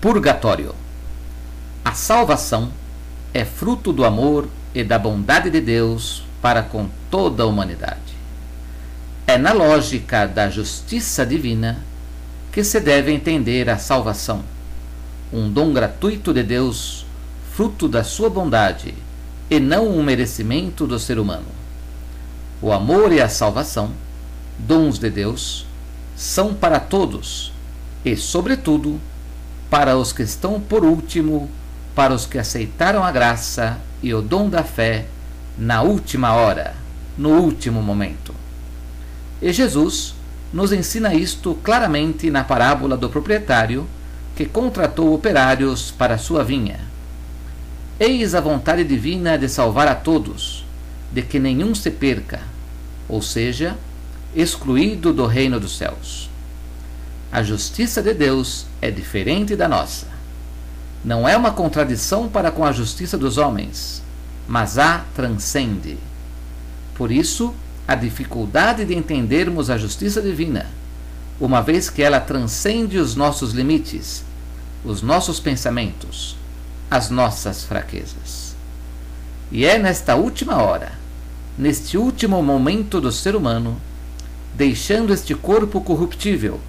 Purgatório. A salvação é fruto do amor e da bondade de Deus para com toda a humanidade. É na lógica da justiça divina que se deve entender a salvação, um dom gratuito de Deus, fruto da sua bondade, e não um merecimento do ser humano. O amor e a salvação, dons de Deus, são para todos, e, sobretudo, para os que estão por último, para os que aceitaram a graça e o dom da fé na última hora, no último momento. E Jesus nos ensina isto claramente na parábola do proprietário que contratou operários para sua vinha. Eis a vontade divina de salvar a todos, de que nenhum se perca, ou seja, excluído do reino dos céus. A justiça de Deus é diferente da nossa. Não é uma contradição para com a justiça dos homens, mas a transcende. Por isso, a dificuldade de entendermos a justiça divina, uma vez que ela transcende os nossos limites, os nossos pensamentos, as nossas fraquezas. E é nesta última hora, neste último momento do ser humano, deixando este corpo corruptível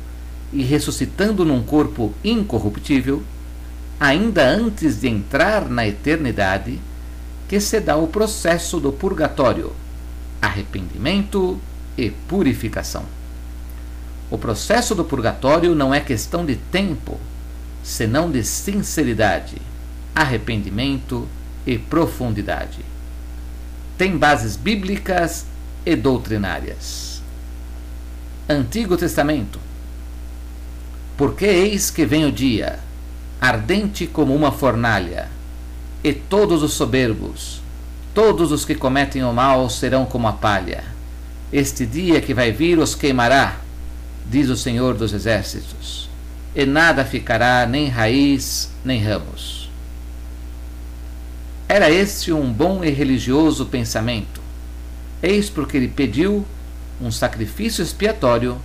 e ressuscitando num corpo incorruptível, ainda antes de entrar na eternidade, que se dá o processo do purgatório, arrependimento e purificação. O processo do purgatório não é questão de tempo, senão de sinceridade, arrependimento e profundidade. Tem bases bíblicas e doutrinárias. Antigo Testamento. Porque eis que vem o dia, ardente como uma fornalha, e todos os soberbos, todos os que cometem o mal serão como a palha. Este dia que vai vir os queimará, diz o Senhor dos Exércitos, e nada ficará, nem raiz, nem ramos. Era este um bom e religioso pensamento. Eis porque ele pediu um sacrifício expiatório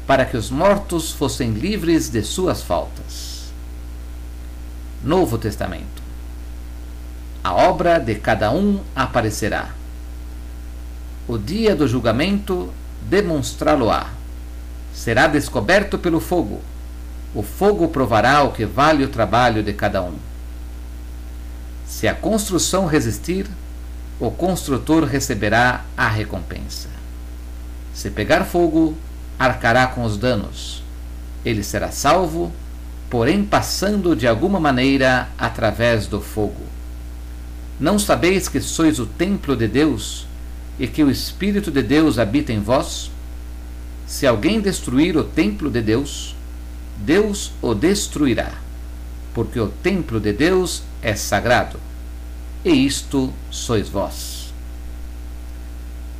para que os mortos fossem livres de suas faltas. Novo Testamento. A obra de cada um aparecerá. O dia do julgamento demonstrá-lo-á. Será descoberto pelo fogo. O fogo provará o que vale o trabalho de cada um. Se a construção resistir, o construtor receberá a recompensa. Se pegar fogo, arcará com os danos. Ele será salvo, porém passando de alguma maneira através do fogo. Não sabeis que sois o templo de Deus e que o Espírito de Deus habita em vós? Se alguém destruir o templo de Deus, Deus o destruirá, porque o templo de Deus é sagrado, e isto sois vós.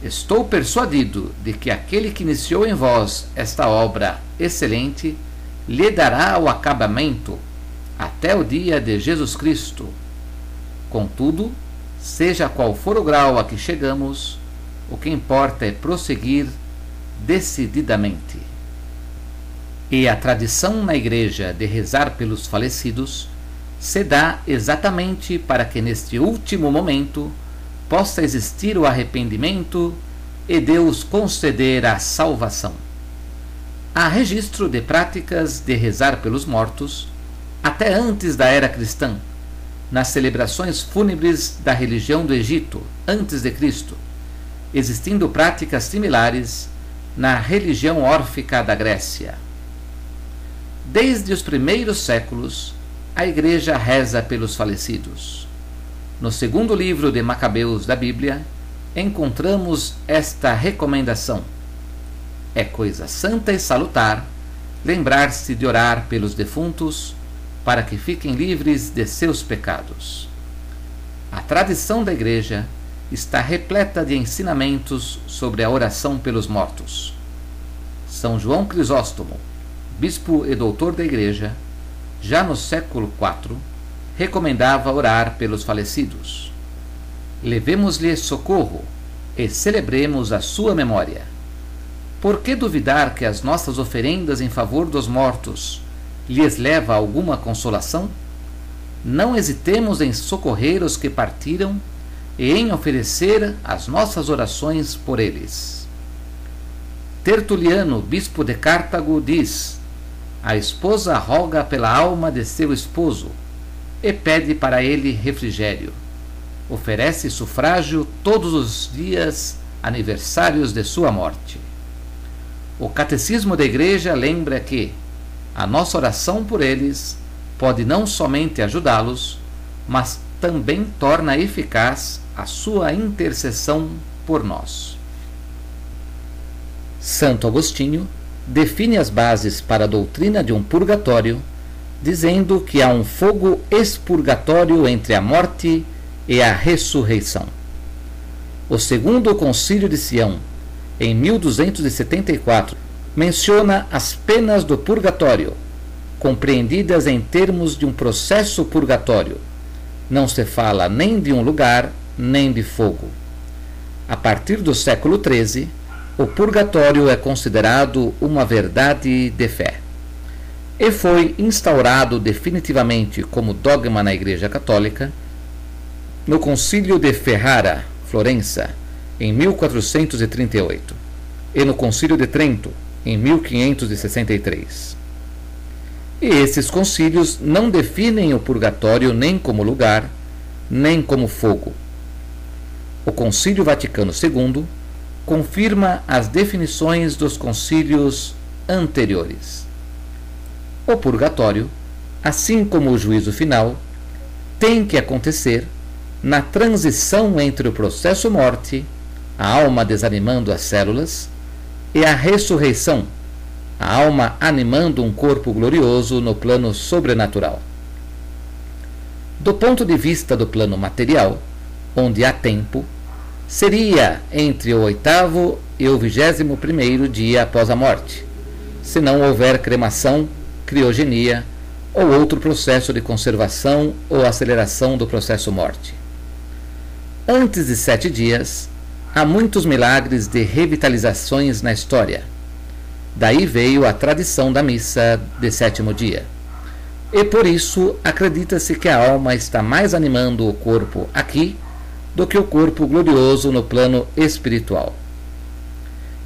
Estou persuadido de que aquele que iniciou em vós esta obra excelente lhe dará o acabamento até o dia de Jesus Cristo. Contudo, seja qual for o grau a que chegamos, o que importa é prosseguir decididamente. E a tradição na Igreja de rezar pelos falecidos se dá exatamente para que neste último momento possa existir o arrependimento e Deus conceder a salvação. Há registro de práticas de rezar pelos mortos até antes da era cristã, nas celebrações fúnebres da religião do Egito, antes de Cristo, existindo práticas similares na religião órfica da Grécia. Desde os primeiros séculos, a Igreja reza pelos falecidos. No segundo livro de Macabeus da Bíblia, encontramos esta recomendação. É coisa santa e salutar lembrar-se de orar pelos defuntos, para que fiquem livres de seus pecados. A tradição da Igreja está repleta de ensinamentos sobre a oração pelos mortos. São João Crisóstomo, bispo e doutor da Igreja, já no século IV, recomendava orar pelos falecidos. Levemos-lhe socorro e celebremos a sua memória. Por que duvidar que as nossas oferendas em favor dos mortos lhes leva alguma consolação? Não hesitemos em socorrer os que partiram e em oferecer as nossas orações por eles. Tertuliano, bispo de Cartago, diz: a esposa roga pela alma de seu esposo e pede para ele refrigério. Oferece sufrágio todos os dias aniversários de sua morte. O Catecismo da Igreja lembra que a nossa oração por eles pode não somente ajudá-los, mas também torna eficaz a sua intercessão por nós. Santo Agostinho define as bases para a doutrina de um purgatório, dizendo que há um fogo expurgatório entre a morte e a ressurreição. O segundo Concílio de Sião, em 1274, menciona as penas do purgatório, compreendidas em termos de um processo purgatório. Não se fala nem de um lugar, nem de fogo. A partir do século XIII, o purgatório é considerado uma verdade de fé e foi instaurado definitivamente como dogma na Igreja Católica no Concílio de Ferrara, Florença, em 1438, e no Concílio de Trento, em 1563. E esses concílios não definem o purgatório nem como lugar, nem como fogo. O Concílio Vaticano II confirma as definições dos concílios anteriores. O purgatório, assim como o juízo final, tem que acontecer na transição entre o processo morte, a alma desanimando as células, e a ressurreição, a alma animando um corpo glorioso no plano sobrenatural. Do ponto de vista do plano material, onde há tempo, seria entre o 8º e o 21º dia após a morte, se não houver cremação, criogenia ou outro processo de conservação ou aceleração do processo morte. Antes de 7 dias, há muitos milagres de revitalizações na história. Daí veio a tradição da missa de 7º dia. E por isso acredita-se que a alma está mais animando o corpo aqui do que o corpo glorioso no plano espiritual.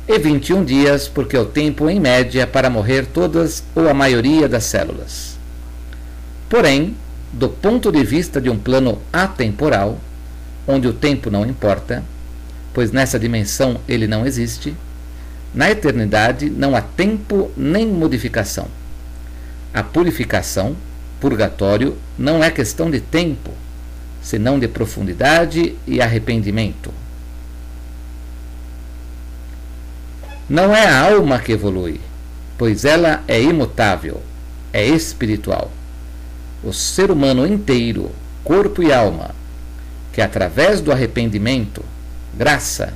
E 21 dias, porque é o tempo em média para morrer todas ou a maioria das células. Porém, do ponto de vista de um plano atemporal, onde o tempo não importa, pois nessa dimensão ele não existe, na eternidade não há tempo nem modificação. A purificação, purgatório, não é questão de tempo, senão de profundidade e arrependimento. Não é a alma que evolui, pois ela é imutável, é espiritual. O ser humano inteiro, corpo e alma, que através do arrependimento, graça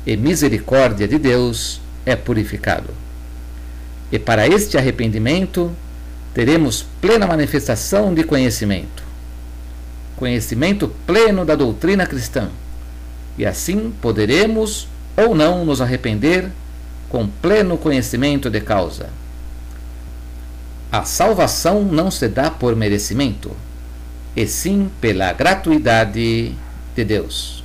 e misericórdia de Deus é purificado. E para este arrependimento teremos plena manifestação de conhecimento pleno da doutrina cristã, e assim poderemos ou não nos arrepender com pleno conhecimento de causa. A salvação não se dá por merecimento, e sim pela gratuidade de Deus.